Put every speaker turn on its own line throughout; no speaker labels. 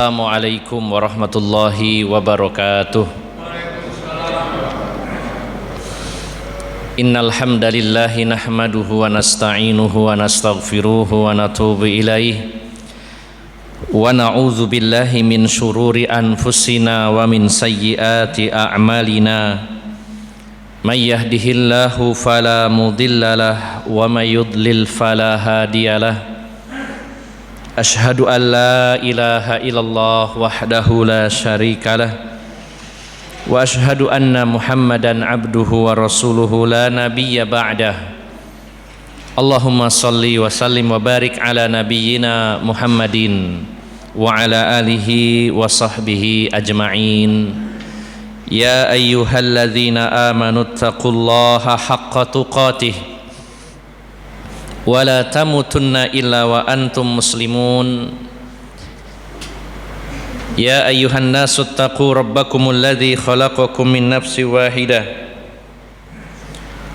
Assalamualaikum warahmatullahi wabarakatuh. Innal hamdalillahi nahmaduhu wa nasta'inuhu wa nastaghfiruhu wa natubu ilaihi wa na'udzu billahi min syururi anfusina wa min sayyiati a'malina. May yahdihillahu fala mudhillalah wa may yudlil fala hadiyalah. Ashhadu an la ilaha illallah wahdahu la syarikalah wa ashhadu anna Muhammadan abduhu wa rasuluhu la nabiyya ba'dah. Allahumma salli wa sallim wa barik ala nabiyyina Muhammadin wa ala alihi wa sahbihi ajma'in. Ya ayyuhalladzina amanu taqullaha haqqa tuqatih wa la tamutunna illa wa antum muslimun. Ya ayyuhan nasu taqu rabbakumul ladzi khalaqakum min nafsin wahidah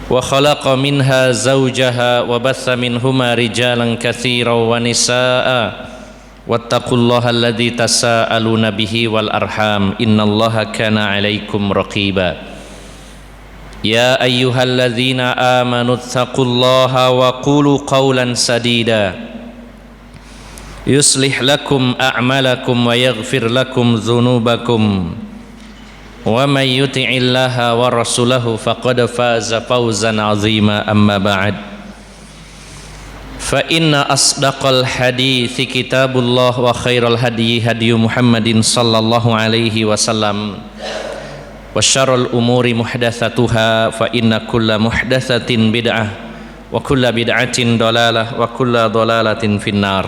wa khalaqa minha zawjaha wa batha minhuma rijalan katsiran wa nisaa'a wattaqullaha alladzi tasaaluna bihi wal arham innallaha kana 'alaikum raqiba. Ya ayyuhalladzina amanu taqullaha wa qulu qawlan sadida yuslih lakum a'malakum wa yaghfir lakum dhunubakum wa may yuti'illaha wa rasulahu faqad faza fawzan 'azima. Amma ba'd. Fa inna asdaqal hadithi kitabullah wa khairal hadyi hadyu Muhammadin sallallahu alaihi wasallam wa syarrul umuri muhdatsatuha fa inna kulla muhdatsatin bid'ah wa kulla bid'atin dhalalah wa kulla dhalalatin finnar.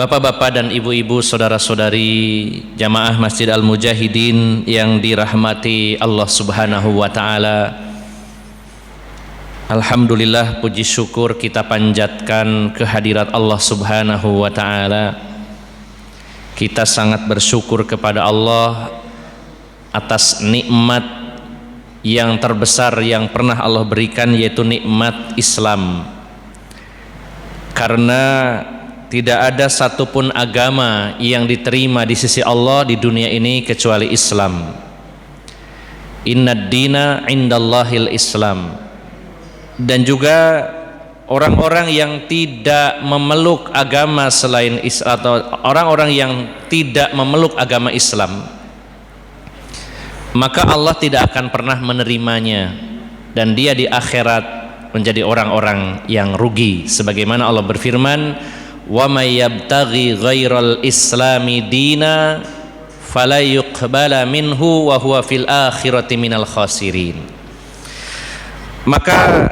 Bapak-bapak dan ibu-ibu, saudara-saudari jamaah Masjid Al-Mujahidin yang dirahmati Allah Subhanahu wa taala. Alhamdulillah, puji syukur kita panjatkan kehadirat Allah Subhanahu wa ta'ala. Kita sangat bersyukur kepada Allah atas nikmat yang terbesar yang pernah Allah berikan, yaitu nikmat Islam. Karena tidak ada satupun agama yang diterima di sisi Allah di dunia ini kecuali Islam. Innad dina indallahil Islam. Dan juga orang-orang yang tidak memeluk agama selain Islam, atau orang-orang yang tidak memeluk agama Islam, maka Allah tidak akan pernah menerimanya, dan dia di akhirat menjadi orang-orang yang rugi. Sebagaimana Allah berfirman, wa may yabtaghi ghairal islami dina fala yuqbala minhu wa huwa fil akhirati minal khasirin. Maka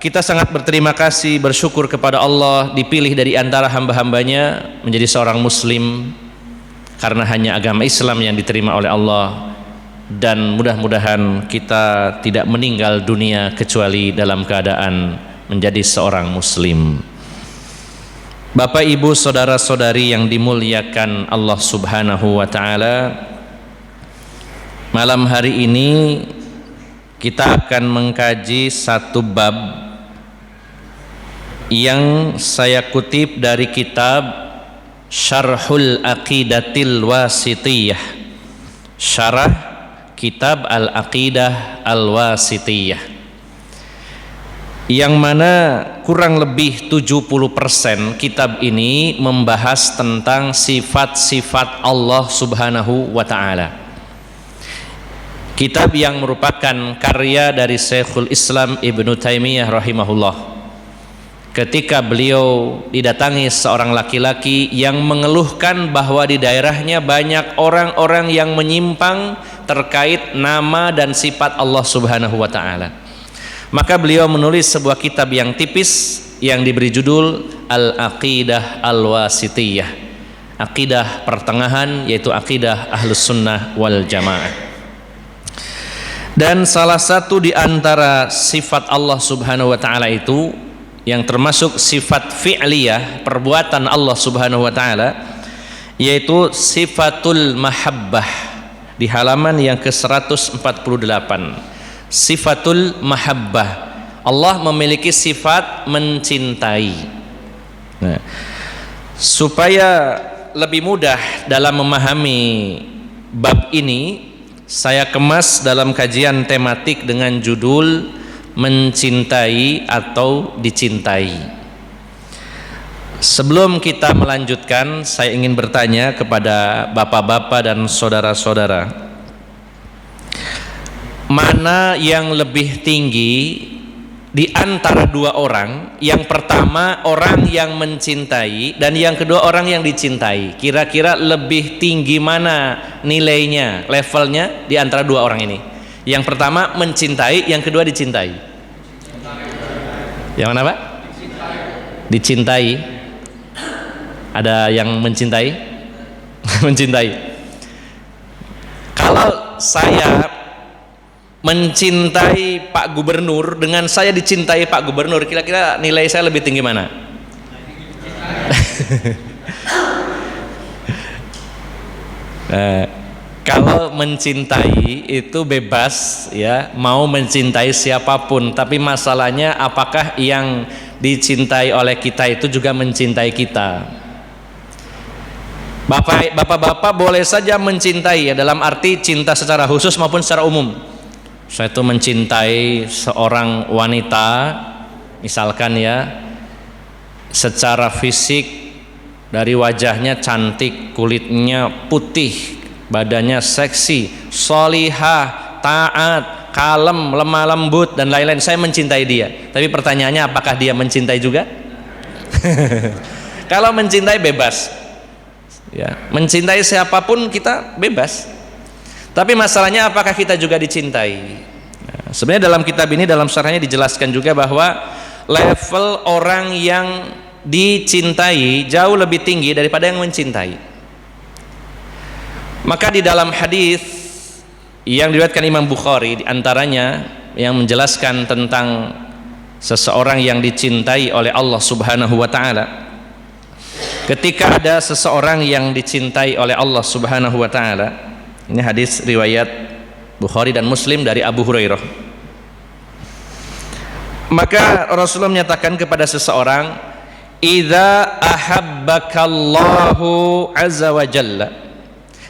kita sangat berterima kasih, bersyukur kepada Allah dipilih dari antara hamba-hambanya menjadi seorang muslim, karena hanya agama Islam yang diterima oleh Allah. Dan mudah-mudahan kita tidak meninggal dunia kecuali dalam keadaan menjadi seorang muslim. Bapak, ibu, saudara-saudari yang dimuliakan Allah Subhanahu wa ta'ala, malam hari ini kita akan mengkaji satu bab yang saya kutip dari kitab Syarhul Aqidatil Wasitiyah, syarah kitab Al-Aqidah Al-Wasitiyah, yang mana kurang lebih 70% kitab ini membahas tentang sifat-sifat Allah Subhanahu wa ta'ala. Kitab yang merupakan karya dari Syekhul Islam Ibnu Taimiyah rahimahullah, ketika beliau didatangi seorang laki-laki yang mengeluhkan bahwa di daerahnya banyak orang-orang yang menyimpang terkait nama dan sifat Allah Subhanahu wa ta'ala. Maka beliau menulis sebuah kitab yang tipis yang diberi judul Al-Aqidah Al-Wasitiyah, akidah pertengahan, yaitu akidah Ahlus Sunnah wal Jamaah. Dan salah satu di antara sifat Allah Subhanahu wa ta'ala itu, yang termasuk sifat fi'liyah, perbuatan Allah Subhanahu wa ta'ala, yaitu sifatul mahabbah, di halaman yang ke-148. Sifatul mahabbah, Allah memiliki sifat mencintai. Nah, supaya lebih mudah dalam memahami bab ini, saya kemas dalam kajian tematik dengan judul mencintai atau dicintai. Sebelum kita melanjutkan, saya ingin bertanya kepada bapak-bapak dan saudara-saudara, mana yang lebih tinggi di antara dua orang? Yang pertama orang yang mencintai, dan yang kedua orang yang dicintai. Kira-kira lebih tinggi mana nilainya, levelnya di antara dua orang ini? Yang pertama mencintai, yang kedua dicintai. Yang mana Pak? Dicintai. Ada yang mencintai? Mencintai. Kalau saya mencintai Pak Gubernur dengan saya dicintai Pak Gubernur, kira-kira nilai saya lebih tinggi mana? Kalau mencintai itu bebas ya, mau mencintai siapapun, tapi masalahnya apakah yang dicintai oleh kita itu juga mencintai kita. Bapak-bapak boleh saja mencintai ya, dalam arti cinta secara khusus maupun secara umum. Saya itu mencintai seorang wanita, misalkan ya, secara fisik dari wajahnya cantik, kulitnya putih, badannya seksi, sholihah, taat, kalem, lemah lembut dan lain-lain. Saya mencintai dia. Tapi pertanyaannya, apakah dia mencintai juga? Kalau mencintai bebas, ya, mencintai siapapun kita bebas. Tapi masalahnya apakah kita juga dicintai? Nah, sebenarnya dalam kitab ini, dalam syarahnya dijelaskan juga bahwa level orang yang dicintai jauh lebih tinggi daripada yang mencintai. Maka di dalam hadis yang diriwayatkan Imam Bukhari, diantaranya yang menjelaskan tentang seseorang yang dicintai oleh Allah Subhanahu wa Ta'ala. Ketika ada seseorang yang dicintai oleh Allah Subhanahu wa Ta'ala, ini hadis riwayat Bukhari dan Muslim dari Abu Hurairah. Maka Rasulullah menyatakan kepada seseorang, "Idza ahabbakallahu azza wa jalla,"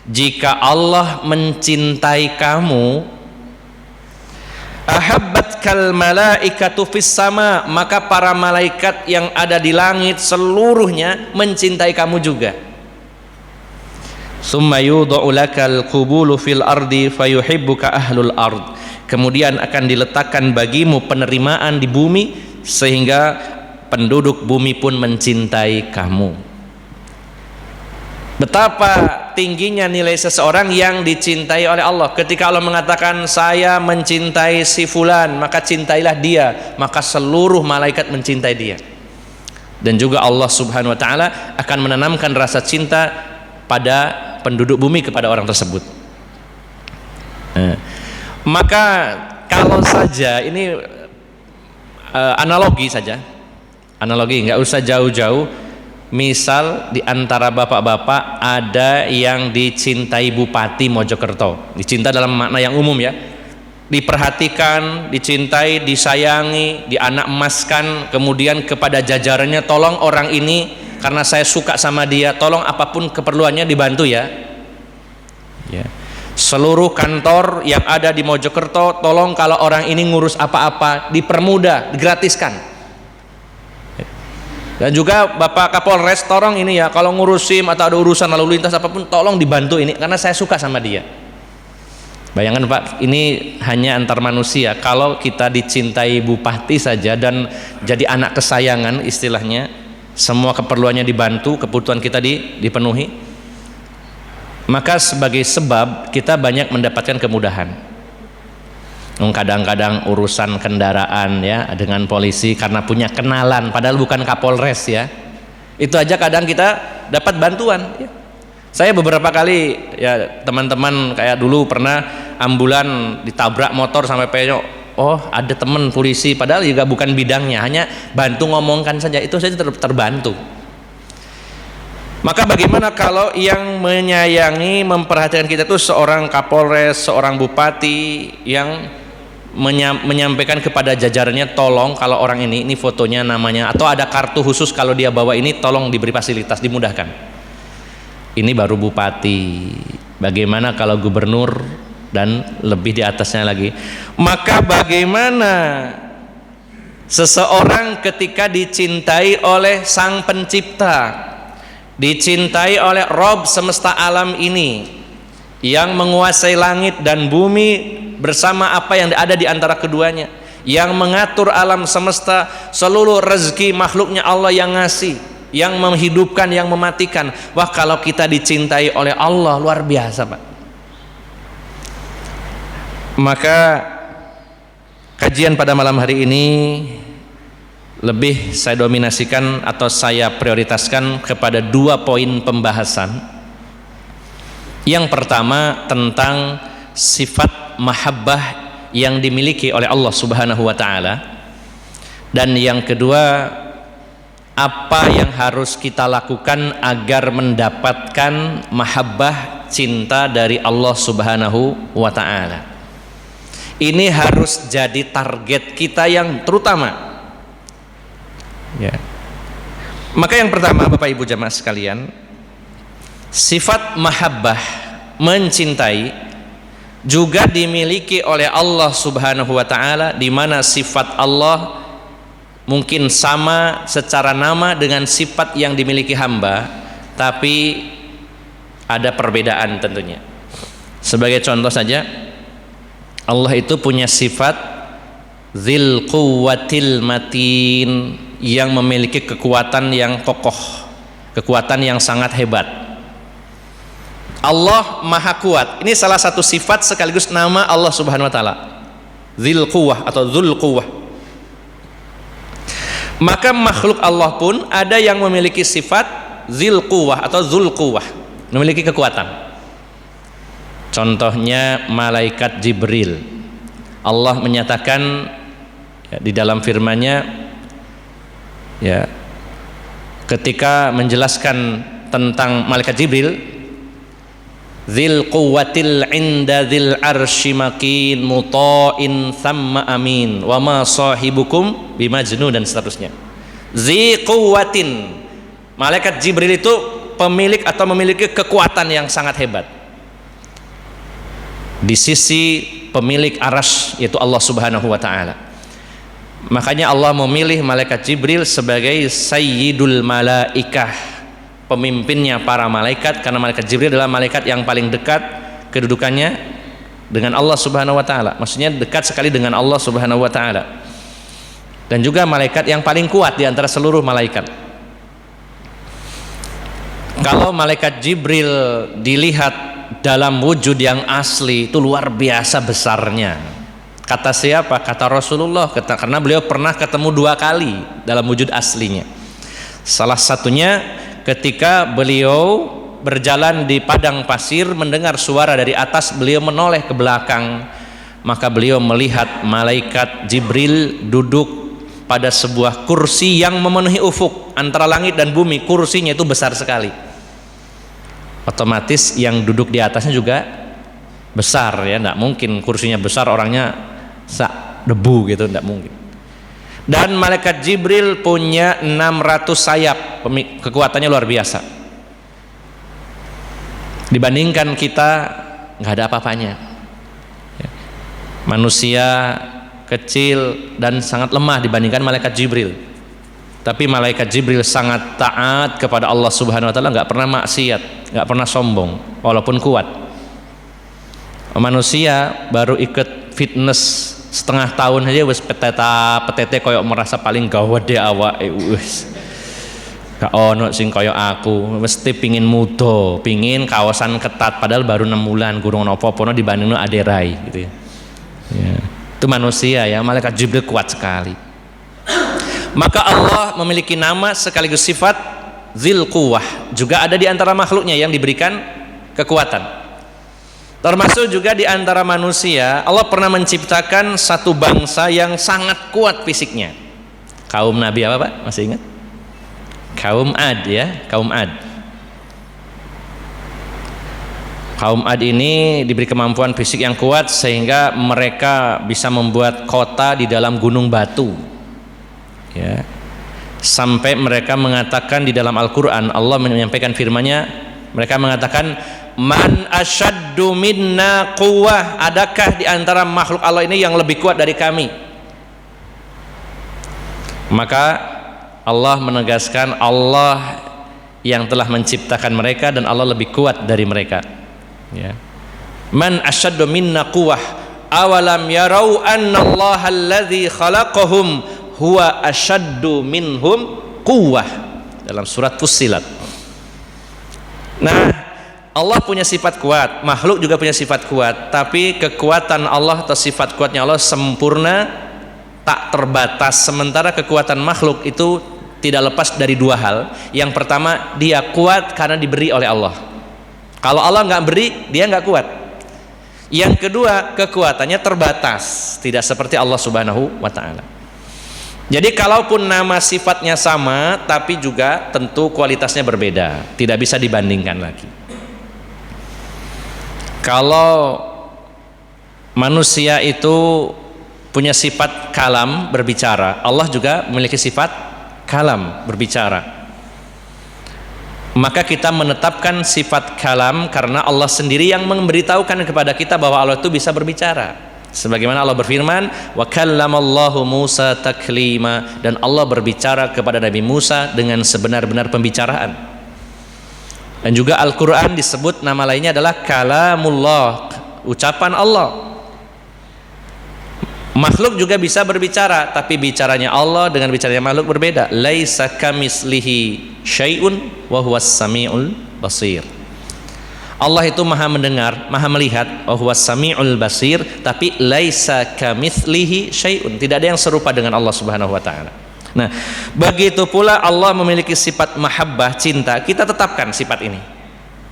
jika Allah mencintai kamu, "ahabbatkal malaikatu fis sama," maka para malaikat yang ada di langit seluruhnya mencintai kamu juga. "Summa yudha'u lakal qubulu fil ardi fayuhibbuka ahlul ard," kemudian akan diletakkan bagimu penerimaan di bumi sehingga penduduk bumi pun mencintai kamu. Betapa tingginya nilai seseorang yang dicintai oleh Allah. Ketika Allah mengatakan saya mencintai si fulan, maka cintailah dia, maka seluruh malaikat mencintai dia. Dan juga Allah Subhanahu wa Ta'ala akan menanamkan rasa cinta pada penduduk bumi kepada orang tersebut. Maka kalau saja ini analogi saja, analogi, nggak usah jauh-jauh. Misal di antara bapak-bapak ada yang dicintai Bupati Mojokerto, dicinta dalam makna yang umum ya, diperhatikan, dicintai, disayangi, dianak emaskan, kemudian kepada jajarannya, tolong orang ini karena saya suka sama dia, tolong apapun keperluannya dibantu ya. Ya. Seluruh kantor yang ada di Mojokerto, tolong kalau orang ini ngurus apa-apa dipermudah, digratiskan. Dan juga Bapak Kapolres, tolong ini ya, kalau ngurusin atau ada urusan lalu lintas apapun, tolong dibantu ini karena saya suka sama dia. Bayangkan Pak, ini hanya antar manusia. Kalau kita dicintai bupati saja dan jadi anak kesayangan istilahnya, semua keperluannya dibantu, kebutuhan kita dipenuhi, maka sebagai sebab kita banyak mendapatkan kemudahan. Kadang-kadang urusan kendaraan ya dengan polisi karena punya kenalan, padahal bukan Kapolres ya, itu aja kadang kita dapat bantuan ya. Saya beberapa kali ya, teman-teman kayak dulu pernah ambulan ditabrak motor sampai penyok, oh ada teman polisi padahal juga bukan bidangnya, hanya bantu ngomongkan saja, itu saja terbantu. Maka bagaimana kalau yang menyayangi, memperhatikan kita itu seorang Kapolres, seorang bupati yang menyampaikan kepada jajarannya, tolong kalau orang ini fotonya, namanya, atau ada kartu khusus kalau dia bawa ini, tolong diberi fasilitas, dimudahkan. Ini baru bupati. Bagaimana kalau gubernur dan lebih di atasnya lagi? Maka bagaimana seseorang ketika dicintai oleh Sang Pencipta, dicintai oleh Rob semesta alam ini, yang menguasai langit dan bumi bersama apa yang ada di antara keduanya, yang mengatur alam semesta, seluruh rezeki makhluknya Allah yang ngasih, yang menghidupkan, yang mematikan. Wah, kalau kita dicintai oleh Allah, luar biasa, Pak. Maka kajian pada malam hari ini lebih saya dominasikan atau saya prioritaskan kepada 2 poin pembahasan. Yang pertama tentang sifat mahabbah yang dimiliki oleh Allah Subhanahu wa taala, dan yang kedua apa yang harus kita lakukan agar mendapatkan mahabbah, cinta dari Allah Subhanahu wa taala. Ini harus jadi target kita yang terutama. Ya. Maka yang pertama, Bapak Ibu jamaah sekalian, sifat mahabbah, mencintai, juga dimiliki oleh Allah Subhanahu wa taala, di mana sifat Allah mungkin sama secara nama dengan sifat yang dimiliki hamba, tapi ada perbedaan tentunya. Sebagai contoh saja, Allah itu punya sifat Dzil Quwwatil Matin, yang memiliki kekuatan yang kokoh, kekuatan yang sangat hebat. Allah Maha Kuat. Ini salah satu sifat sekaligus nama Allah Subhanahu wa taala, Dzil Quwwah atau Dzul Quwwah. Maka makhluk Allah pun ada yang memiliki sifat Dzil Quwwah atau Dzul Quwwah, memiliki kekuatan. Contohnya malaikat Jibril. Allah menyatakan ya, di dalam firman-Nya, ya, ketika menjelaskan tentang malaikat Jibril, Dzil quwwatil inda dzil arsy makin muta'in thamma amin wa ma sahibukum bimajnun, dan seterusnya. Dzi quwwatin, malaikat Jibril itu pemilik atau memiliki kekuatan yang sangat hebat di sisi pemilik arsy, yaitu Allah Subhanahu wa taala. Makanya Allah memilih malaikat Jibril sebagai sayyidul malaikah, pemimpinnya para malaikat, karena malaikat Jibril adalah malaikat yang paling dekat kedudukannya dengan Allah Subhanahu wa taala. Maksudnya dekat sekali dengan Allah Subhanahu wa taala. Dan juga malaikat yang paling kuat di antara seluruh malaikat. Kalau malaikat Jibril dilihat dalam wujud yang asli, itu luar biasa besarnya. Kata siapa? Kata Rasulullah, karena beliau pernah ketemu 2 kali dalam wujud aslinya. Salah satunya ketika beliau berjalan di padang pasir, mendengar suara dari atas, beliau menoleh ke belakang, maka beliau melihat malaikat Jibril duduk pada sebuah kursi yang memenuhi ufuk antara langit dan bumi. Kursinya itu besar sekali, otomatis yang duduk di atasnya juga besar, ya, tidak mungkin kursinya besar orangnya sak debu gitu, tidak mungkin. Dan malaikat Jibril punya 600 sayap, kekuatannya luar biasa. Dibandingkan kita nggak ada apa-apanya. Manusia kecil dan sangat lemah dibandingkan malaikat Jibril. Tapi malaikat Jibril sangat taat kepada Allah Subhanahu wa taala, nggak pernah maksiat, nggak pernah sombong walaupun kuat. Manusia baru ikut fitness setengah tahun aja wis petete koyok merasa paling gawat deh awake wis. Gak ono sing koyok aku, mesti pingin muda, pingin kawasan ketat, padahal baru 6 bulan gurung nopo-nopo dibandingno aderai gitu ya. Ya. Itu manusia ya, malaikat Jibril kuat sekali. Maka Allah memiliki nama sekaligus sifat Dzil Quwwah, juga ada di antara makhluknya yang diberikan kekuatan. Termasuk juga di antara manusia, Allah pernah menciptakan satu bangsa yang sangat kuat fisiknya. Kaum Nabi apa Pak? Masih ingat? Kaum Ad ya, kaum Ad. Kaum Ad ini diberi kemampuan fisik yang kuat sehingga mereka bisa membuat kota di dalam gunung batu. Ya. Sampai mereka mengatakan di dalam Al-Qur'an, Allah menyampaikan firman-Nya, Mereka mengatakan, man asyaddu minna quwwah, adakah di antara makhluk Allah ini yang lebih kuat dari kami? Maka Allah menegaskan, Allah yang telah menciptakan mereka dan Allah lebih kuat dari mereka, ya. Man asyaddu minna quwwah awalam yarau annallaha alladzi khalaqahum huwa asyaddu minhum quwwah, dalam surat Fussilat. Nah, Allah punya sifat kuat, makhluk juga punya sifat kuat, tapi kekuatan Allah atau sifat kuatnya Allah sempurna, tak terbatas. Sementara kekuatan makhluk itu tidak lepas dari dua hal. Yang pertama, dia kuat karena diberi oleh Allah. Kalau Allah nggak beri, dia nggak kuat. Yang kedua, kekuatannya terbatas, tidak seperti Allah Subhanahu wa Ta'ala. Jadi kalaupun nama sifatnya sama, tapi juga tentu kualitasnya berbeda, tidak bisa dibandingkan lagi. Kalau manusia itu punya sifat kalam, berbicara, Allah juga memiliki sifat kalam, berbicara. Maka kita menetapkan sifat kalam karena Allah sendiri yang memberitahukan kepada kita bahwa Allah itu bisa berbicara. Sebagaimana Allah berfirman, wa kallamallahu Musa taklima, dan Allah berbicara kepada Nabi Musa dengan sebenar-benar pembicaraan. Dan juga Al-Quran disebut nama lainnya adalah kalamullah, ucapan Allah. Makhluk juga bisa berbicara, tapi bicaranya Allah dengan bicaranya makhluk berbeda. Laisa kamislihi syai'un wa huwas samiul basir. Allah itu maha mendengar, maha melihat, wa huwas samiul basir, tapi laisa kamitslihi syai'un, tidak ada yang serupa dengan Allah Subhanahu wa taala. Nah, begitu pula Allah memiliki sifat mahabbah, cinta. Kita tetapkan sifat ini.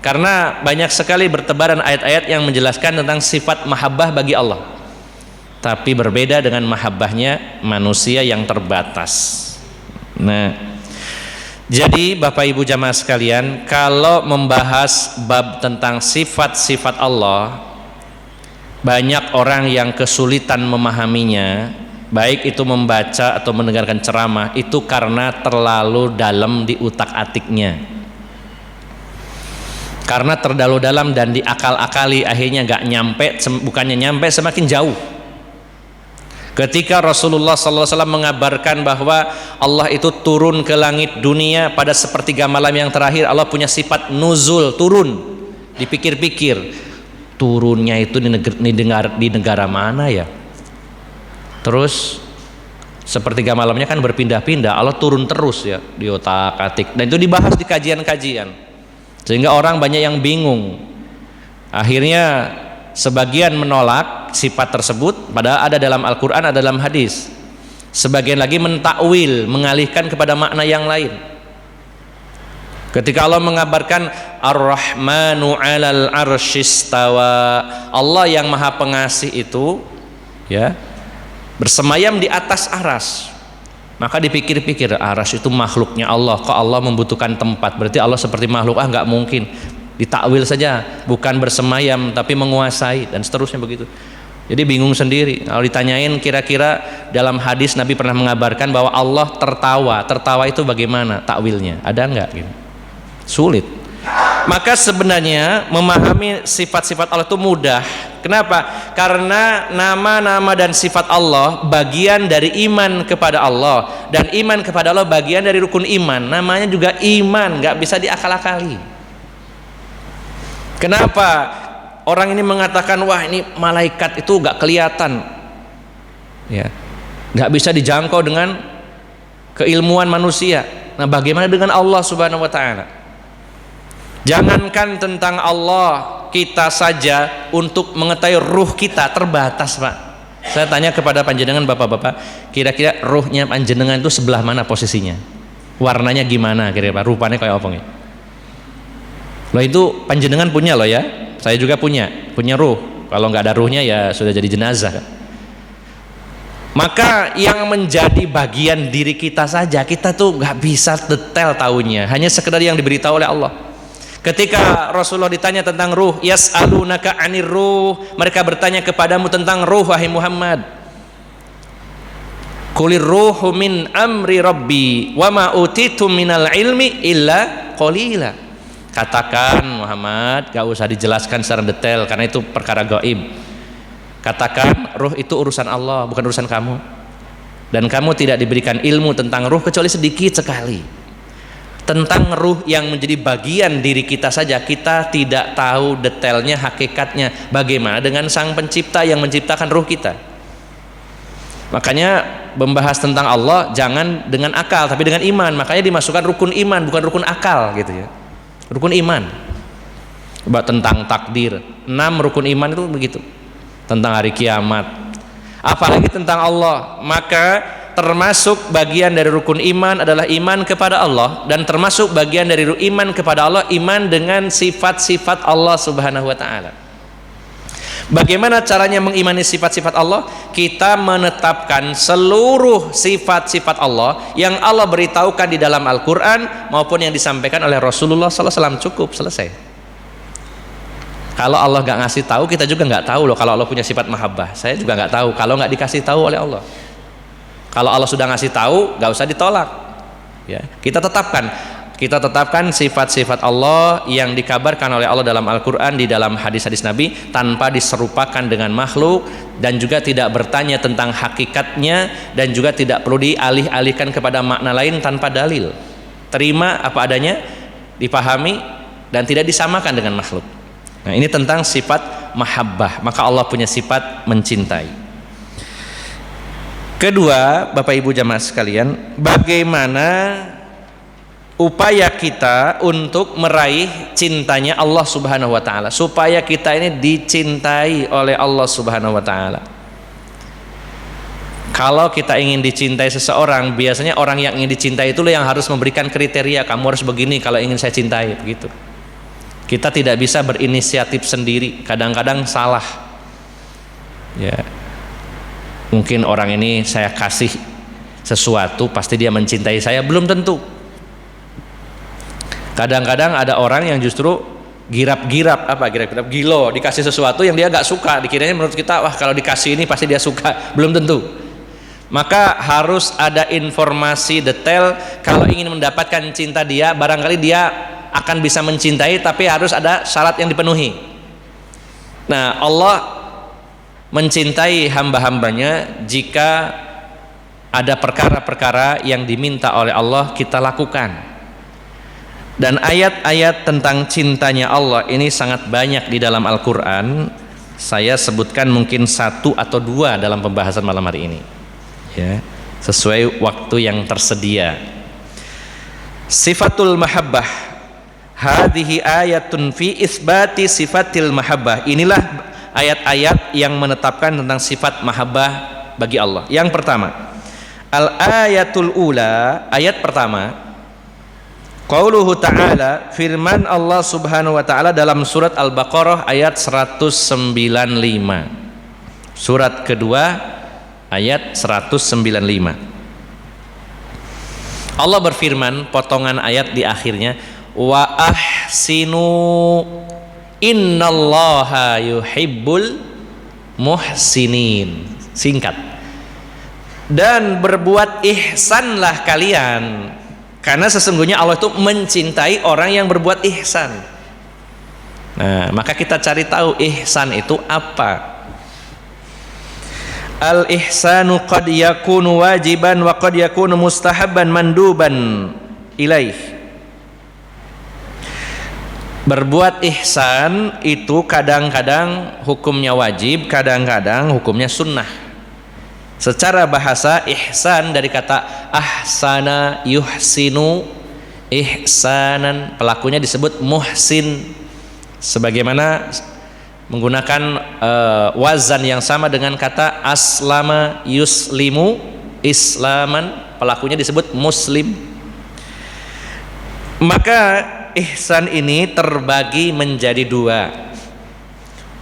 Karena banyak sekali bertebaran ayat-ayat yang menjelaskan tentang sifat mahabbah bagi Allah. Tapi berbeda dengan mahabbahnya manusia yang terbatas. Nah, jadi Bapak Ibu jamaah sekalian, kalau membahas bab tentang sifat-sifat Allah, banyak orang yang kesulitan memahaminya, baik itu membaca atau mendengarkan ceramah, itu karena terlalu dalam di utak-atiknya. Karena terlalu dalam dan diakal-akali, akhirnya nggak nyampe, bukannya nyampe, semakin jauh. Ketika Rasulullah SAW mengabarkan bahwa Allah itu turun ke langit dunia pada sepertiga malam yang terakhir, Allah punya sifat nuzul, turun. Dipikir-pikir, turunnya itu di negara mana ya? Terus sepertiga malamnya kan berpindah-pindah, Allah turun terus ya di otak-atik. Dan itu dibahas di kajian-kajian, sehingga orang banyak yang bingung. Akhirnya sebagian menolak sifat tersebut, padahal ada dalam Al-Quran, ada dalam hadis. Sebagian lagi mentakwil, mengalihkan kepada makna yang lain. Ketika Allah mengabarkan Ar-Rahmanu 'alal 'arsyistawa, Allah yang maha pengasih itu ya bersemayam di atas aras. Maka dipikir-pikir, aras itu makhluknya Allah, kok Allah membutuhkan tempat? Berarti Allah seperti makhluk? Nggak mungkin. Ditakwil saja, bukan bersemayam tapi menguasai, dan seterusnya begitu. Jadi bingung sendiri. Kalau ditanyain kira-kira dalam hadis Nabi pernah mengabarkan bahwa Allah tertawa. Tertawa itu bagaimana takwilnya? Ada nggak? Gitu. Sulit. Maka sebenarnya memahami sifat-sifat Allah itu mudah. Kenapa? Karena nama-nama dan sifat Allah bagian dari iman kepada Allah, dan iman kepada Allah bagian dari rukun iman. Namanya juga iman, nggak bisa diakal-akali. Kenapa orang ini mengatakan, wah ini malaikat itu gak kelihatan ya, gak bisa dijangkau dengan keilmuan manusia. Nah, bagaimana dengan Allah Subhanahu wa ta'ala? Jangankan tentang Allah, kita saja untuk mengetahui ruh kita terbatas, Pak. Saya tanya kepada panjenengan bapak-bapak, kira-kira ruhnya panjenengan itu sebelah mana posisinya? Warnanya gimana kira-kira? Rupanya kayak apa nih? Loh, itu panjenengan punya loh ya, saya juga punya ruh. Kalau nggak ada ruhnya ya sudah jadi jenazah. Maka yang menjadi bagian diri kita saja, kita tuh nggak bisa detail tahunya, hanya sekedar yang diberitahu oleh Allah. Ketika Rasulullah ditanya tentang ruh, yas'alunaka 'anir ruh, mereka bertanya kepadamu tentang ruh wahai Muhammad. Qulir ruhu min amri rabbi wa ma utitum minal ilmi illa qalila. Katakan Muhammad, gak usah dijelaskan secara detail karena itu perkara gaib. Katakan ruh itu urusan Allah, bukan urusan kamu. Dan kamu tidak diberikan ilmu tentang ruh kecuali sedikit sekali. Tentang ruh yang menjadi bagian diri kita saja kita tidak tahu detailnya, hakikatnya. Bagaimana dengan sang pencipta yang menciptakan ruh kita? Makanya membahas tentang Allah jangan dengan akal tapi dengan iman. Makanya dimasukkan rukun iman, bukan rukun akal gitu ya. Rukun iman. Tentang takdir, 6 rukun iman itu begitu. Tentang hari kiamat, apalagi tentang Allah. Maka termasuk bagian dari rukun iman adalah iman kepada Allah, dan termasuk bagian dari iman kepada Allah iman dengan sifat-sifat Allah Subhanahu wa taala. Bagaimana caranya mengimani sifat-sifat Allah? Kita menetapkan seluruh sifat-sifat Allah yang Allah beritahukan di dalam Al-Quran maupun yang disampaikan oleh Rasulullah SAW. Cukup, selesai. Kalau Allah gak ngasih tahu, kita juga gak tahu loh kalau Allah punya sifat mahabbah. Saya juga gak tahu kalau gak dikasih tahu oleh Allah. Kalau Allah sudah ngasih tahu, gak usah ditolak ya. Kita tetapkan sifat-sifat Allah yang dikabarkan oleh Allah dalam Al-Quran, di dalam hadis-hadis Nabi, tanpa diserupakan dengan makhluk, dan juga tidak bertanya tentang hakikatnya, dan juga tidak perlu dialih-alihkan kepada makna lain tanpa dalil. Terima apa adanya, dipahami, dan tidak disamakan dengan makhluk. Nah, ini tentang sifat mahabbah. Maka Allah punya sifat mencintai. Kedua, Bapak Ibu jamaah sekalian, bagaimana upaya kita untuk meraih cintanya Allah Subhanahu wa taala, supaya kita ini dicintai oleh Allah Subhanahu wa taala. Kalau kita ingin dicintai seseorang, biasanya orang yang ingin dicintai itulah yang harus memberikan kriteria, kamu harus begini kalau ingin saya cintai, begitu. Kita tidak bisa berinisiatif sendiri, kadang-kadang salah. Ya. Mungkin orang ini saya kasih sesuatu pasti dia mencintai saya, belum tentu. Kadang-kadang ada orang yang justru girap-girap, gilo, dikasih sesuatu yang dia gak suka, dikiranya menurut kita wah kalau dikasih ini pasti dia suka, belum tentu. Maka harus ada informasi detail. Kalau ingin mendapatkan cinta dia, barangkali dia akan bisa mencintai, tapi harus ada syarat yang dipenuhi. Nah, Allah mencintai hamba-hambanya jika ada perkara-perkara yang diminta oleh Allah kita lakukan. Dan ayat-ayat tentang cintanya Allah ini sangat banyak di dalam Al-Quran. Saya sebutkan mungkin 1 atau 2 dalam pembahasan malam hari ini ya, sesuai waktu yang tersedia. Sifatul mahabbah, hadhihi ayatun fi isbati sifatil mahabbah. Inilah ayat-ayat yang menetapkan tentang sifat mahabbah bagi Allah. Yang pertama, al-ayatul ula, ayat pertama, qauluhu ta'ala, firman Allah Subhanahu wa ta'ala dalam surat Al-Baqarah ayat 195. Surat kedua ayat 195. Allah berfirman, potongan ayat di akhirnya, wa ahsinu innallaha yuhibbul muhsinin. Singkat. Dan berbuat ihsanlah kalian, karena sesungguhnya Allah itu mencintai orang yang berbuat ihsan. Nah, maka kita cari tahu ihsan itu apa. Al-ihsanu qad yakunu wajiban wa qad yakunu mustahabban manduban ilaih. Berbuat ihsan itu kadang-kadang hukumnya wajib, kadang-kadang hukumnya sunnah. Secara bahasa ihsan dari kata ahsana yuhsinu, ihsanan, pelakunya disebut muhsin, sebagaimana menggunakan wazan yang sama dengan kata aslama yuslimu, islaman, pelakunya disebut muslim. Maka ihsan ini terbagi menjadi 2.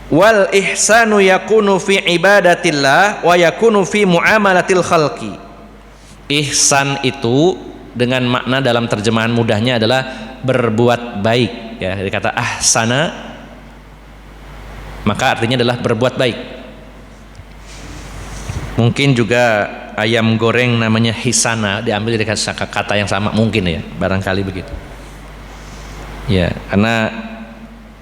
Wal ihsanu yakunu fi ibadatillah wa yakunu fi muamalatil khalqi. Ihsan itu dengan makna dalam terjemahan mudahnya adalah berbuat baik ya, dari kata ahsana maka artinya adalah berbuat baik. Mungkin juga ayam goreng namanya hisana diambil dari kata yang sama, mungkin ya, barangkali begitu. Ya, karena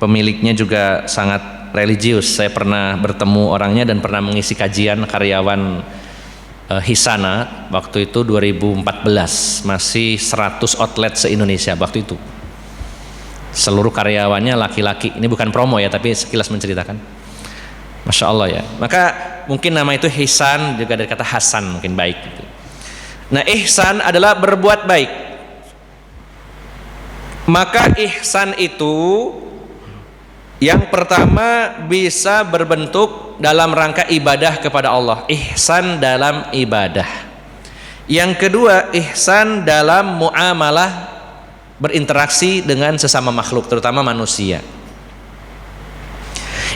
pemiliknya juga sangat religius. Saya pernah bertemu orangnya dan pernah mengisi kajian karyawan Hisana waktu itu 2014, masih 100 outlet se-Indonesia waktu itu. Seluruh karyawannya laki-laki. Ini bukan promo ya, tapi sekilas menceritakan. Masya Allah ya. Maka mungkin nama itu Hisan juga dari kata Hasan, mungkin baik gitu. Nah, ihsan adalah berbuat baik. Maka ihsan itu yang pertama bisa berbentuk dalam rangka ibadah kepada Allah, ihsan dalam ibadah. Yang kedua, ihsan dalam muamalah, berinteraksi dengan sesama makhluk, terutama manusia.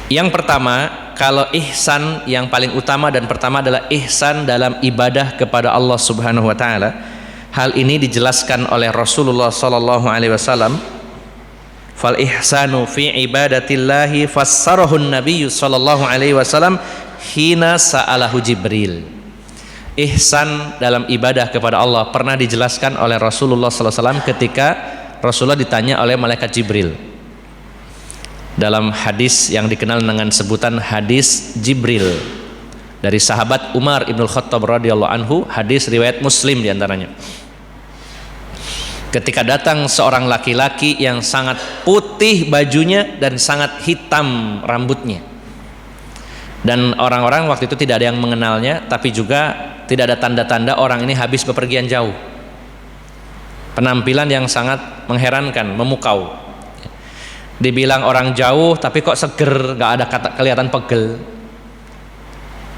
Yang pertama, kalau ihsan yang paling utama dan pertama adalah ihsan dalam ibadah kepada Allah Subhanahu wa taala. Hal ini dijelaskan oleh Rasulullah sallallahu alaihi wasallam. Fal ihsanu fi ibadatillahi fassarahu an-nabiy sallallahu alaihi wasallam hina sa'alahu Jibril. Ihsan dalam ibadah kepada Allah pernah dijelaskan oleh Rasulullah sallallahu alaihi wasallam ketika Rasulullah ditanya oleh malaikat Jibril. Dalam hadis yang dikenal dengan sebutan hadis Jibril dari sahabat Umar ibnul Khattab radhiyallahu anhu, hadis riwayat Muslim diantaranya. Ketika datang seorang laki-laki yang sangat putih bajunya dan sangat hitam rambutnya, dan orang-orang waktu itu tidak ada yang mengenalnya, tapi juga tidak ada tanda-tanda orang ini habis bepergian jauh. Penampilan yang sangat mengherankan, memukau. Dibilang orang jauh tapi kok seger, gak ada kelihatan pegel.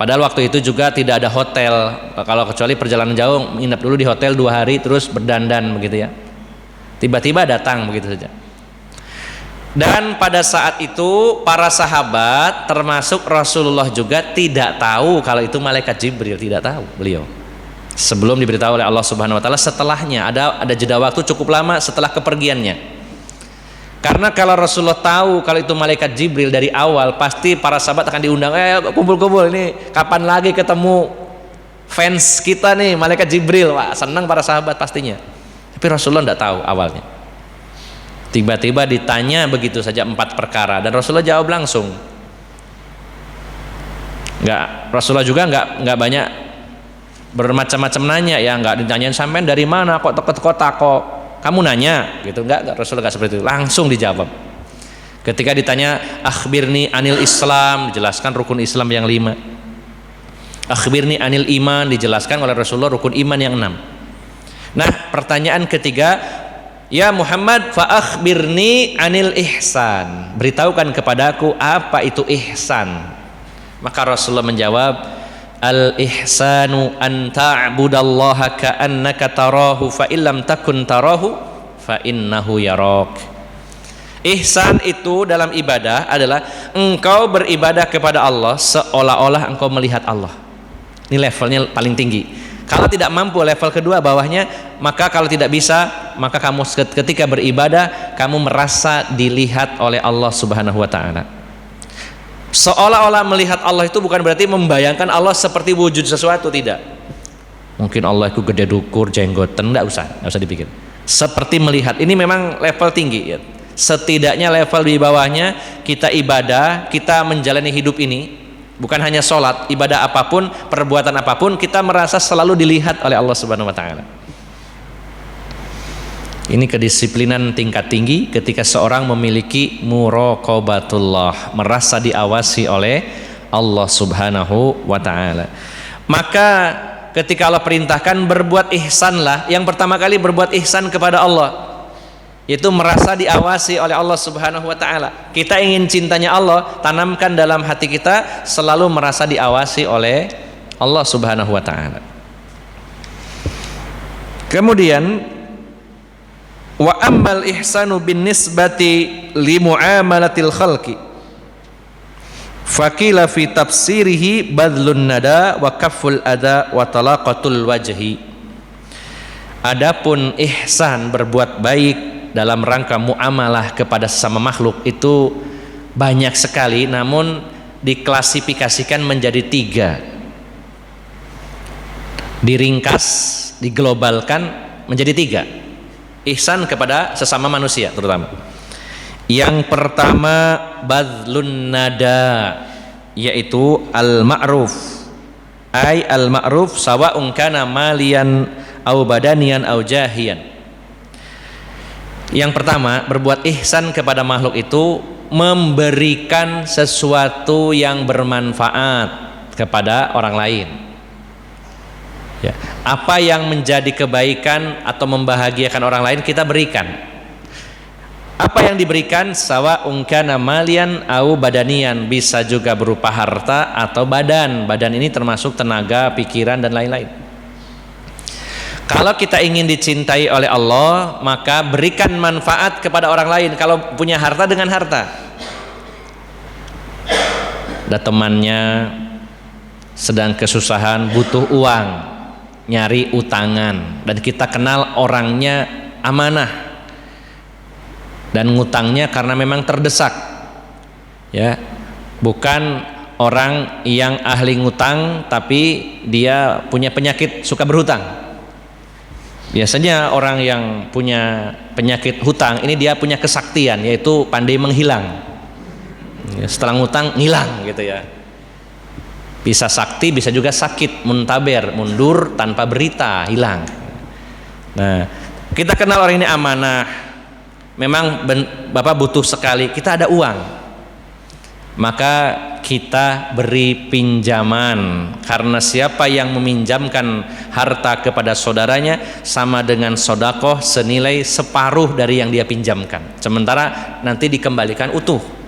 Padahal waktu itu juga tidak ada hotel, kalau kecuali perjalanan jauh nginep dulu di hotel 2 hari terus berdandan begitu ya. Tiba-tiba datang begitu saja. Dan pada saat itu para sahabat termasuk Rasulullah juga tidak tahu kalau itu malaikat Jibril, tidak tahu beliau. Sebelum diberitahu oleh Allah Subhanahu wa taala, setelahnya ada jeda waktu cukup lama setelah kepergiannya. Karena kalau Rasulullah tahu kalau itu malaikat Jibril dari awal, pasti para sahabat akan diundang, kumpul-kumpul ini kapan lagi ketemu fans kita nih malaikat Jibril. Wah, senang para sahabat pastinya. Tapi Rasulullah tidak tahu awalnya. Tiba-tiba ditanya begitu saja 4 perkara dan Rasulullah jawab langsung. Rasulullah juga nggak banyak bermacam-macam nanya ya, nggak ditanyain sampean dari mana kok teko-teko kok kamu nanya gitu, enggak, Rasulullah enggak seperti itu, langsung dijawab. Ketika ditanya akhbirni anil Islam, dijelaskan rukun Islam yang 5. Akhbirni anil iman, dijelaskan oleh Rasulullah rukun iman yang 6. Nah, pertanyaan ketiga, ya Muhammad fa akhbirni anil ihsan, beritahukan kepadaku apa itu ihsan. Maka Rasulullah menjawab, al ihsanu an ta'budallaha ka'annaka tarahu fa illam takun tarahu fa innahu yarak. Ihsan itu dalam ibadah adalah engkau beribadah kepada Allah seolah-olah engkau melihat Allah. Ini levelnya paling tinggi. Kalau tidak mampu level kedua bawahnya, maka kalau tidak bisa, maka kamu ketika beribadah kamu merasa dilihat oleh Allah Subhanahu wa taala. Seolah-olah melihat Allah itu bukan berarti membayangkan Allah seperti wujud sesuatu, tidak. Mungkin Allah itu gede dukur, jenggoten, enggak usah dipikir. Seperti melihat, ini memang level tinggi ya. Setidaknya level di bawahnya kita ibadah, kita menjalani hidup ini, bukan hanya sholat, ibadah apapun, perbuatan apapun, kita merasa selalu dilihat oleh Allah Subhanahu wa taala. Ini kedisiplinan tingkat tinggi ketika seorang memiliki muraqabatullah, merasa diawasi oleh Allah Subhanahu wa taala. Maka ketika Allah perintahkan berbuat ihsanlah, yang pertama kali berbuat ihsan kepada Allah, yaitu merasa diawasi oleh Allah Subhanahu wa taala. Kita ingin cintanya Allah, tanamkan dalam hati kita selalu merasa diawasi oleh Allah Subhanahu wa taala. Kemudian wa ammal ihsanu bin nisbati li muamalatil khalqi faqila fi tafsirihi badlun nada wa kafful ada wa talaqatul wajhi. Adapun ihsan, berbuat baik dalam rangka muamalah kepada sesama makhluk, itu banyak sekali, namun diklasifikasikan menjadi 3, diringkas, diglobalkan menjadi 3. Ihsan kepada sesama manusia terutama. Yang pertama badlun nada, yaitu al-ma'ruf. Ai al-ma'ruf sawa'un kana malian au badanian au jahian. Yang pertama, berbuat ihsan kepada makhluk itu memberikan sesuatu yang bermanfaat kepada orang lain. Ya, apa yang menjadi kebaikan atau membahagiakan orang lain kita berikan. Apa yang diberikan sawa'un kana malian au badanian, bisa juga berupa harta atau badan. Badan ini termasuk tenaga, pikiran dan lain-lain. Kalau kita ingin dicintai oleh Allah, maka berikan manfaat kepada orang lain. Kalau punya harta, dengan harta. Ada temannya sedang kesusahan, butuh uang, nyari utangan, dan kita kenal orangnya amanah dan ngutangnya karena memang terdesak, ya, bukan orang yang ahli ngutang tapi dia punya penyakit suka berhutang. Biasanya orang yang punya penyakit hutang ini dia punya kesaktian, yaitu pandai menghilang. Ya, setelah ngutang ngilang gitu ya. Bisa sakti, bisa juga sakit, muntaber, mundur tanpa berita, hilang. Nah, kita kenal orang ini amanah, memang Bapak butuh sekali, kita ada uang, maka kita beri pinjaman. Karena siapa yang meminjamkan harta kepada saudaranya sama dengan sodakoh senilai separuh dari yang dia pinjamkan, sementara nanti dikembalikan utuh.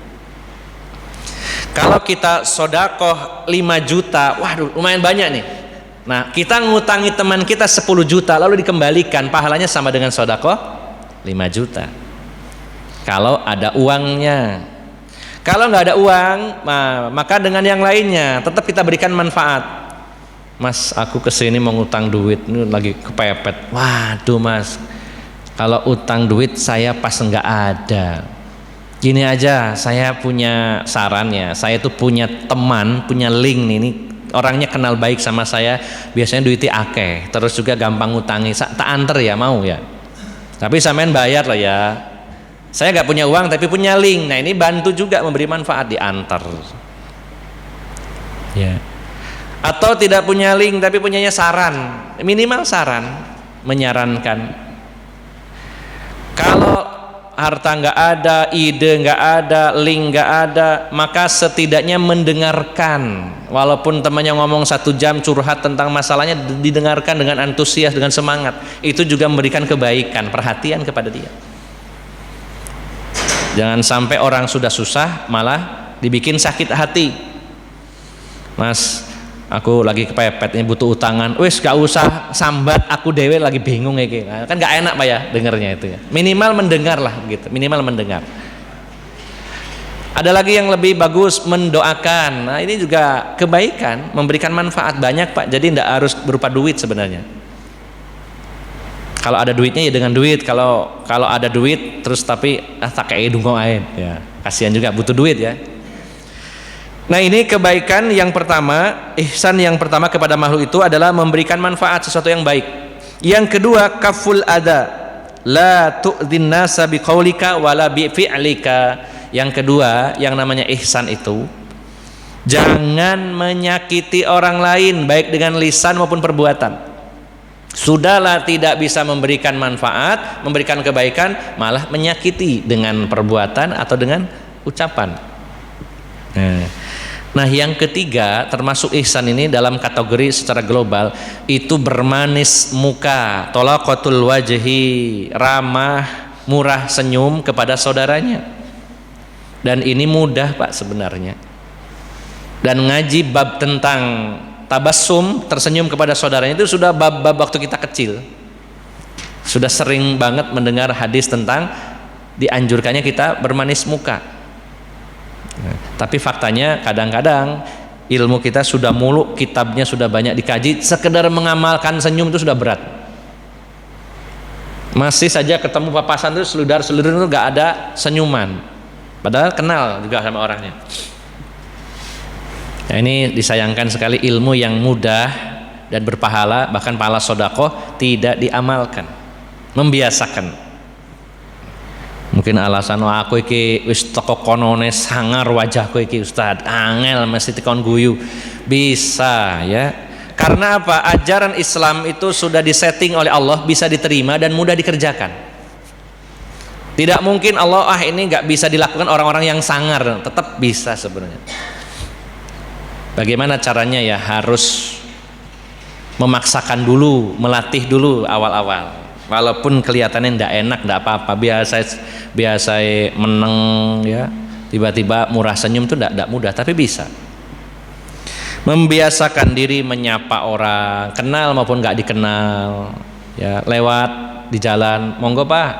Kalau kita sodakoh 5 juta, waduh lumayan banyak nih. Nah, kita ngutangi teman kita 10 juta lalu dikembalikan, pahalanya sama dengan sodakoh 5 juta kalau ada uangnya. Kalau nggak ada uang, maka dengan yang lainnya tetap kita berikan manfaat. Mas, aku kesini mau ngutang duit, ini lagi kepepet. Waduh mas, kalau utang duit saya pas nggak ada. Gini aja, saya punya sarannya. Saya tuh punya teman, punya link nih, ini orangnya kenal baik sama saya, biasanya duitnya akeh, terus juga gampang ngutangi. Tak anter ya, mau ya? Tapi sampean bayar lah ya. Saya nggak punya uang tapi punya link. Nah ini bantu juga memberi manfaat, diantar. Ya. Atau tidak punya link tapi punyanya saran, minimal saran, menyarankan. Kalau harta nggak ada, ide nggak ada, link nggak ada, maka setidaknya mendengarkan. Walaupun temannya ngomong 1 jam curhat tentang masalahnya, didengarkan dengan antusias, dengan semangat. Itu juga memberikan kebaikan, perhatian kepada dia. Jangan sampai orang sudah susah malah dibikin sakit hati. Mas, aku lagi kepepet ini, butuh utangan. Wes gak usah sambat, aku dewe lagi bingung ya. Kan gak enak Pak ya dengarnya itu ya. Minimal mendengar lah gitu, minimal mendengar. Ada lagi yang lebih bagus, mendoakan. Nah ini juga kebaikan, memberikan manfaat banyak Pak. Jadi tidak harus berupa duit sebenarnya. Kalau ada duitnya ya dengan duit. Kalau ada duit terus tapi tak kayak dungkong aib ya, kasihan juga, butuh duit ya. Nah ini kebaikan yang pertama, ihsan yang pertama kepada makhluk itu adalah memberikan manfaat, sesuatu yang baik. Yang kedua, kaful ada, la tu'dhin nasa biqaulika wala bifi'lika. Yang kedua, yang namanya ihsan itu jangan menyakiti orang lain baik dengan lisan maupun perbuatan. Sudahlah tidak bisa memberikan manfaat, memberikan kebaikan, malah menyakiti dengan perbuatan atau dengan ucapan. Nah yang ketiga termasuk ihsan ini dalam kategori secara global itu bermanis muka, tolaqatul wajhi, ramah, murah senyum kepada saudaranya. Dan ini mudah Pak sebenarnya. Dan ngaji bab tentang tabassum, tersenyum kepada saudaranya itu sudah bab-bab waktu kita kecil. Sudah sering banget mendengar hadis tentang dianjurkannya kita bermanis muka. Tapi faktanya kadang-kadang ilmu kita sudah muluk, kitabnya sudah banyak dikaji, sekedar mengamalkan senyum itu sudah berat. Masih saja ketemu papasan itu seludar-seludar itu gak ada senyuman, padahal kenal juga sama orangnya. Nah, ini disayangkan sekali, ilmu yang mudah dan berpahala, bahkan pahala sedekah tidak diamalkan, membiasakan. Mungkin alasan aku iki wis teko konone sangar wajahku iki Ustaz, angel mesti tekon guyu. Bisa ya. Karena apa? Ajaran Islam itu sudah disetting oleh Allah, bisa diterima dan mudah dikerjakan. Tidak mungkin Allah ini nggak bisa dilakukan orang-orang yang sangar, tetap bisa sebenarnya. Bagaimana caranya ya? Harus memaksakan dulu, melatih dulu awal-awal. Walaupun kelihatannya ndak enak, ndak apa-apa, biasa meneng ya, tiba-tiba murah senyum itu ndak mudah, tapi bisa. Membiasakan diri menyapa orang, kenal maupun nggak dikenal, ya lewat di jalan, monggo Pak,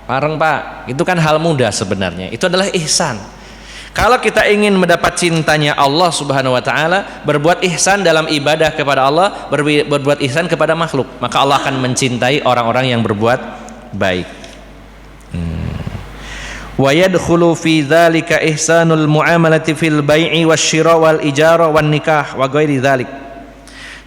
bareng Pak, itu kan hal mudah sebenarnya. Itu adalah ihsan. Kalau kita ingin mendapat cintanya Allah Subhanahu wa taala, berbuat ihsan dalam ibadah kepada Allah, berbuat ihsan kepada makhluk, maka Allah akan mencintai orang-orang yang berbuat baik. Wa yadkhulu fi dzalika ihsanul muamalati fil bai'i wasyira wal ijara wan nikah wa ghairi dzalik.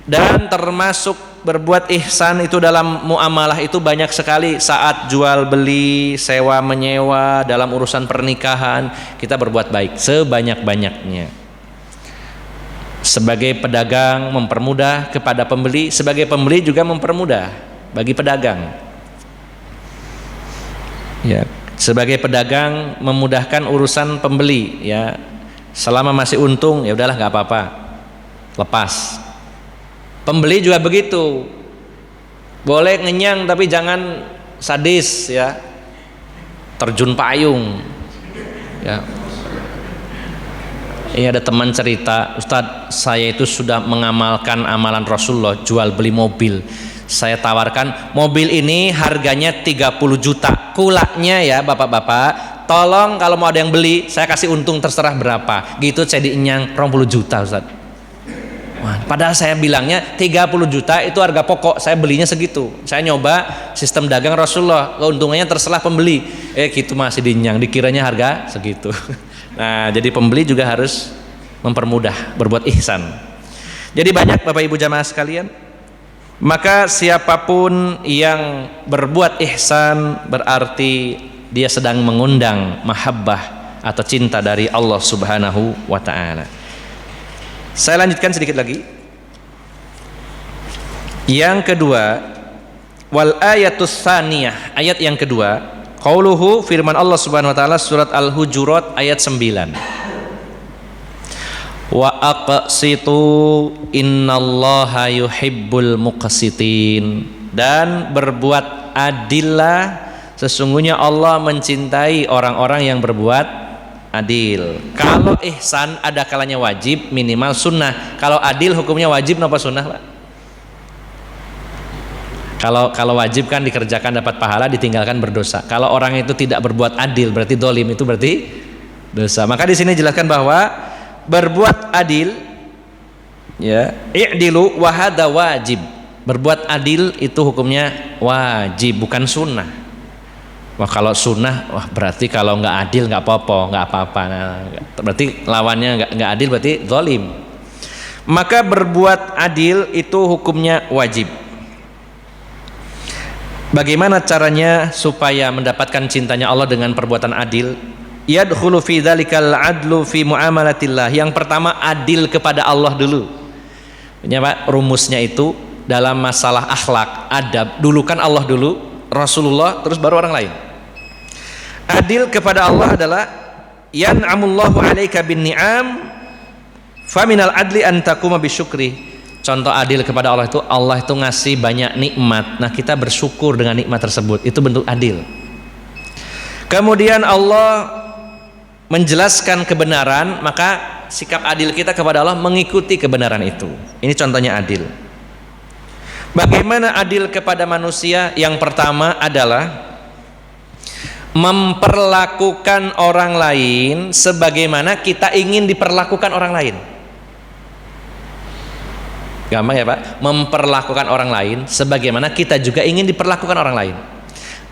Dan termasuk berbuat ihsan itu dalam muamalah itu banyak sekali, saat jual beli, sewa menyewa, dalam urusan pernikahan kita berbuat baik sebanyak-banyaknya. Sebagai pedagang mempermudah kepada pembeli, sebagai pembeli juga mempermudah bagi pedagang. Ya, sebagai pedagang memudahkan urusan pembeli ya. Selama masih untung ya udahlah nggak apa-apa, lepas. Pembeli juga begitu, boleh ngenyang tapi jangan sadis ya, terjun payung ya. Ini ada teman cerita, Ustadz saya itu sudah mengamalkan amalan Rasulullah, jual beli mobil. Saya tawarkan mobil ini harganya 30 juta, kulaknya ya bapak-bapak, tolong kalau mau ada yang beli saya kasih untung terserah berapa, gitu saya diinyang 20 juta Ustadz. Wah, padahal saya bilangnya 30 juta itu harga pokok, saya belinya segitu. Saya nyoba sistem dagang Rasulullah, keuntungannya terserah pembeli. Gitu masih dinyang, dikiranya harga segitu. Nah, jadi pembeli juga harus mempermudah, berbuat ihsan. Jadi banyak Bapak Ibu jamaah sekalian, maka siapapun yang berbuat ihsan berarti dia sedang mengundang mahabbah atau cinta dari Allah Subhanahu wa taala. Saya lanjutkan sedikit lagi. Yang kedua, wal ayatus tsaniyah, ayat yang kedua, qauluhu, firman Allah Subhanahu wa taala surat Al-Hujurat ayat 9. Wa aqsitu innallaha yuhibbul muqsitin, dan berbuat adillah, sesungguhnya Allah mencintai orang-orang yang berbuat adil. Kalau ihsan ada kalanya wajib, minimal sunnah. Kalau adil hukumnya wajib napa sunnah Pak? Kalau wajib kan dikerjakan dapat pahala, ditinggalkan berdosa. Kalau orang itu tidak berbuat adil berarti dolim, itu berarti dosa. Maka di sini jelaskan bahwa berbuat adil ya, i'dilu wa hadza wajib. Berbuat adil itu hukumnya wajib, bukan sunnah. Wah kalau sunnah, wah berarti kalau nggak adil nggak apa-apa, nah, berarti lawannya nggak adil, berarti zalim. Maka berbuat adil itu hukumnya wajib. Bagaimana caranya supaya mendapatkan cintanya Allah dengan perbuatan adil? Yadkhulu fi dzalikal adlu fi muamalatillah. Yang pertama adil kepada Allah dulu. Ya Pak, rumusnya itu dalam masalah akhlak, adab, dulu kan Allah dulu, Rasulullah, terus baru orang lain. Adil kepada Allah adalah yan'amullahu 'alaika bin ni'am faminal adli an taquma bisyukri. Contoh adil kepada Allah itu ngasih banyak nikmat. Nah, kita bersyukur dengan nikmat tersebut. Itu bentuk adil. Kemudian Allah menjelaskan kebenaran, maka sikap adil kita kepada Allah mengikuti kebenaran itu. Ini contohnya adil. Bagaimana adil kepada manusia? Yang pertama adalah memperlakukan orang lain sebagaimana kita ingin diperlakukan orang lain. Gampang ya Pak? Memperlakukan orang lain sebagaimana kita juga ingin diperlakukan orang lain.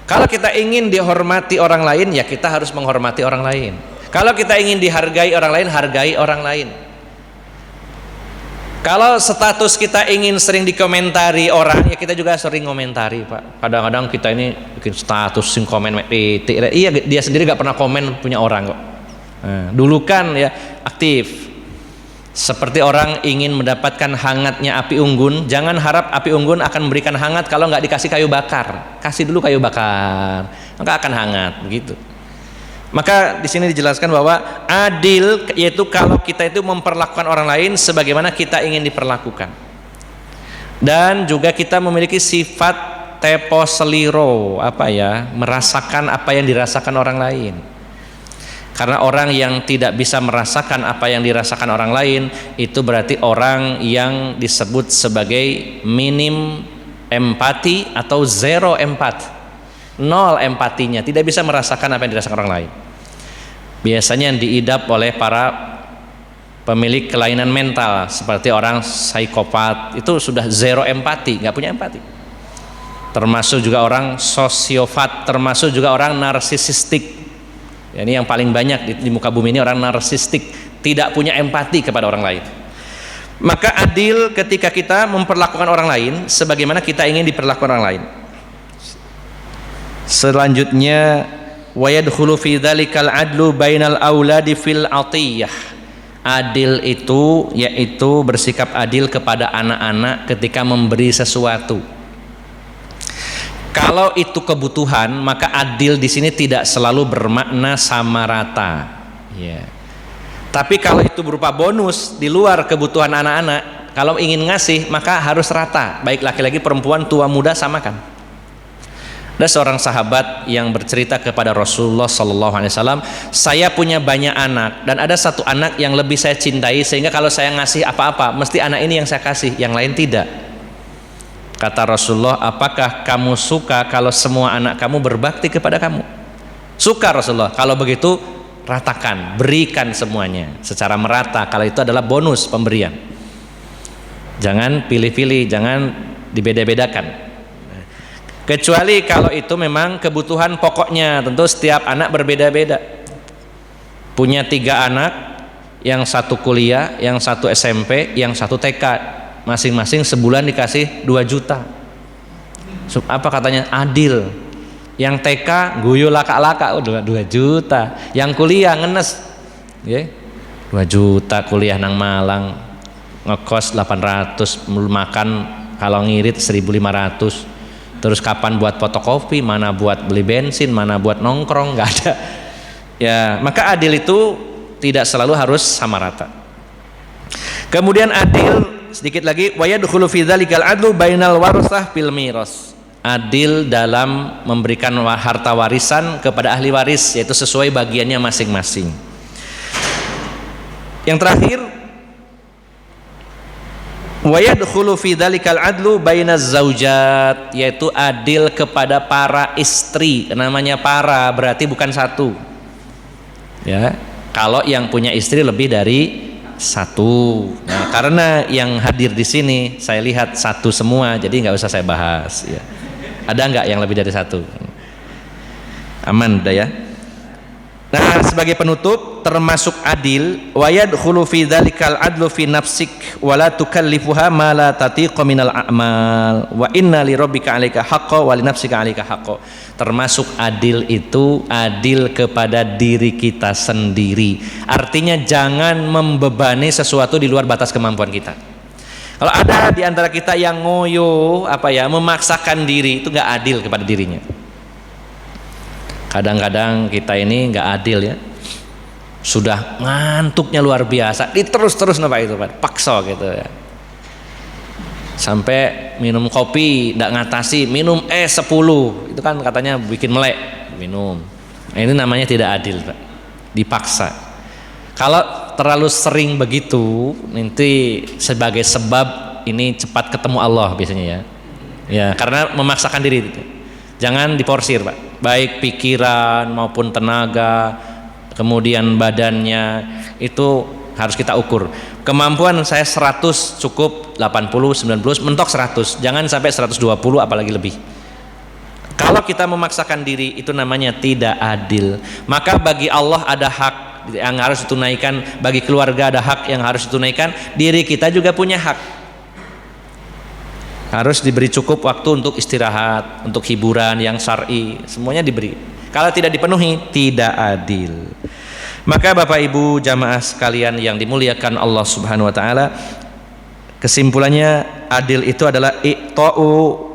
Kalau kita ingin dihormati orang lain, ya kita harus menghormati orang lain. Kalau kita ingin dihargai orang lain, hargai orang lain. Kalau status kita ingin sering dikomentari orang, ya kita juga sering komentari, Pak. Kadang-kadang kita ini bikin status sing komen titik. Iya, dia sendiri gak pernah komen punya orang kok. Nah, dulu kan ya aktif. Seperti orang ingin mendapatkan hangatnya api unggun, jangan harap api unggun akan memberikan hangat kalau nggak dikasih kayu bakar. Kasih dulu kayu bakar, maka akan hangat begitu. Maka di sini dijelaskan bahwa adil yaitu kalau kita itu memperlakukan orang lain sebagaimana kita ingin diperlakukan. Dan juga kita memiliki sifat tepo seliro, merasakan apa yang dirasakan orang lain. Karena orang yang tidak bisa merasakan apa yang dirasakan orang lain, itu berarti orang yang disebut sebagai minim empati atau zero empat, nol empatinya, tidak bisa merasakan apa yang dirasakan orang lain. Biasanya yang diidap oleh para pemilik kelainan mental seperti orang psikopat, itu sudah zero empati, nggak punya empati. Termasuk juga orang sosiopat, termasuk juga orang narsisistik. Ya, ini yang paling banyak di muka bumi ini, orang narsistik, tidak punya empati kepada orang lain. Maka adil ketika kita memperlakukan orang lain sebagaimana kita ingin diperlakukan orang lain. Selanjutnya, wa yadkhulu fi dzalikal adlu bainal auladi fil atiyah. Adil itu yaitu bersikap adil kepada anak-anak ketika memberi sesuatu. Kalau itu kebutuhan, maka adil di sini tidak selalu bermakna sama rata. Ya. Tapi kalau itu berupa bonus di luar kebutuhan anak-anak, kalau ingin ngasih maka harus rata, baik laki-laki, perempuan, tua, muda, samakan. Ada seorang sahabat yang bercerita kepada Rasulullah SAW, saya punya banyak anak dan ada satu anak yang lebih saya cintai sehingga kalau saya ngasih apa-apa mesti anak ini yang saya kasih, yang lain tidak. Kata Rasulullah, apakah kamu suka kalau semua anak kamu berbakti kepada kamu? Suka Rasulullah. Kalau begitu ratakan, berikan semuanya secara merata. Kalau itu adalah bonus pemberian. Jangan pilih-pilih, jangan dibeda-bedakan. Kecuali kalau itu memang kebutuhan pokoknya. Tentu setiap anak berbeda-beda. Punya 3 anak, yang satu kuliah, yang satu SMP, yang satu TK. Masing-masing sebulan dikasih 2 juta. Apa katanya? Adil. Yang TK guyu laka-laka 2 juta. Yang kuliah ngenes, 2 juta kuliah nang Malang, ngekos 800, makan kalau ngirit 1.500. Terus kapan buat fotokopi, mana buat beli bensin, mana buat nongkrong, nggak ada. Ya, maka adil itu tidak selalu harus sama rata. Kemudian adil sedikit lagi, wa yadkhulu fi dzalikal adlu bainal warasah fil miras. Adil dalam memberikan harta warisan kepada ahli waris, yaitu sesuai bagiannya masing-masing. Yang terakhir, wa yadkhulu fi dzalikal adlu bainaz zaujat, yaitu adil kepada para istri. Namanya para berarti bukan satu. Ya, kalau yang punya istri lebih dari 1. Nah, karena yang hadir di sini saya lihat 1 semua, jadi nggak usah saya bahas. Ya. Ada nggak yang lebih dari 1? Aman udah ya. Nah, sebagai penutup, termasuk adil, wa yadkhulu fi dzalikal adlu fi nafsik wa la tukallifuha ma la tatiqu minal a'mal wa inna li rabbika 'alaika haqqan wa li nafsika 'alaika haqqan. Termasuk adil itu adil kepada diri kita sendiri. Artinya jangan membebani sesuatu di luar batas kemampuan kita. Kalau ada di antara kita yang ngoyo, memaksakan diri, itu nggak adil kepada dirinya. Kadang-kadang kita ini nggak adil ya, sudah ngantuknya luar biasa, diterus-terus Pak, paksa gitu ya, sampai minum kopi nggak ngatasi, minum 10, itu kan katanya bikin melek, minum. Nah, ini namanya tidak adil Pak, dipaksa. Kalau terlalu sering begitu, nanti sebagai sebab ini cepat ketemu Allah biasanya ya, karena memaksakan diri itu. Jangan diporsir Pak, baik pikiran maupun tenaga, kemudian badannya, itu harus kita ukur. Kemampuan saya 100 cukup, 80, 90, mentok 100, jangan sampai 120 apalagi lebih. Kalau kita memaksakan diri, itu namanya tidak adil. Maka bagi Allah ada hak hak yang harus ditunaikan, bagi keluarga ada hak yang harus ditunaikan, diri kita juga punya hak. Harus diberi cukup waktu untuk istirahat, untuk hiburan yang syar'i, semuanya diberi. Kalau tidak dipenuhi, tidak adil. Maka Bapak Ibu jamaah sekalian yang dimuliakan Allah Subhanahu wa taala, kesimpulannya adil itu adalah i'ta'u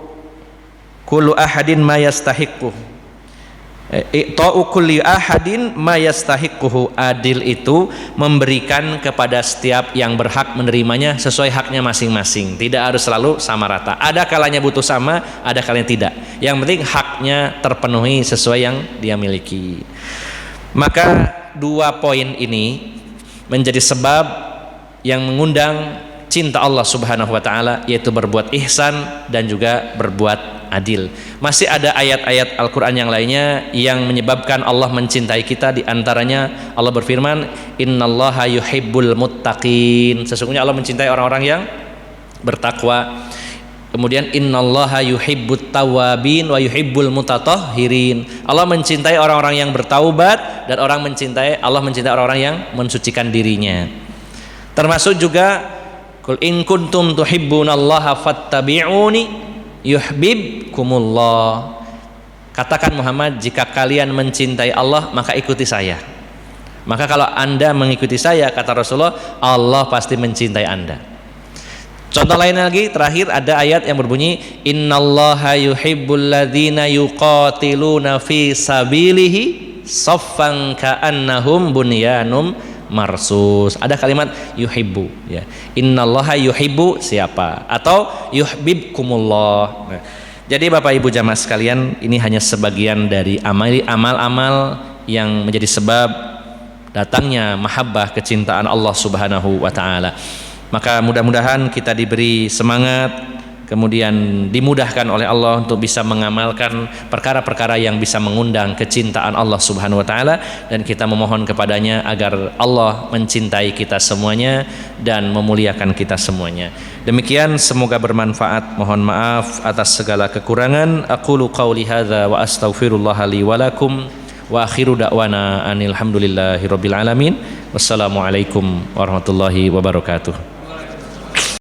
kullu ahadin ma yastahiqquh. I'ta'u kulli ahadin ma yastahiqquhu. Adil itu memberikan kepada setiap yang berhak menerimanya sesuai haknya masing-masing. Tidak harus selalu sama rata. Ada kalanya butuh sama, ada kalanya tidak. Yang penting haknya terpenuhi sesuai yang dia miliki. Maka dua poin ini menjadi sebab yang mengundang cinta Allah Subhanahu wa taala, yaitu berbuat ihsan dan juga berbuat adil. Masih ada ayat-ayat Al-Qur'an yang lainnya yang menyebabkan Allah mencintai kita. Di antaranya Allah berfirman, innallaha yuhibbul muttaqin. Sesungguhnya Allah mencintai orang-orang yang bertakwa. Kemudian innallaha yuhibbut tawabin wa yuhibbul mutatahhirin. Allah mencintai orang-orang yang bertaubat dan Allah mencintai orang-orang yang mensucikan dirinya. Termasuk juga qul in kuntum tuhibbunallaha fattabi'uni yuhibbukumullah. Katakan Muhammad, jika kalian mencintai Allah maka ikuti saya. Maka kalau Anda mengikuti saya, kata Rasulullah, Allah pasti mencintai Anda. Contoh lain lagi, terakhir ada ayat yang berbunyi innallaha yuhibbul ladzina yuqatiluna fi sabilihi saffan ka'annahum bunyanum marsus. Ada kalimat yuhibbu, ya. Innallaha yuhibbu siapa, atau yuhibbukumullah. Nah, jadi Bapak Ibu jamaah sekalian, ini hanya sebagian dari amal-amal yang menjadi sebab datangnya mahabbah, kecintaan Allah Subhanahu wa taala. Maka mudah-mudahan kita diberi semangat, kemudian dimudahkan oleh Allah untuk bisa mengamalkan perkara-perkara yang bisa mengundang kecintaan Allah Subhanahu wa taala, dan kita memohon kepadanya agar Allah mencintai kita semuanya dan memuliakan kita semuanya. Demikian, semoga bermanfaat. Mohon maaf atas segala kekurangan. Aqulu qauli hadza wa astaghfirullah li wa lakum wa akhiru da'wana anil hamdulillahi rabbil alamin. Wassalamualaikum warahmatullahi wabarakatuh.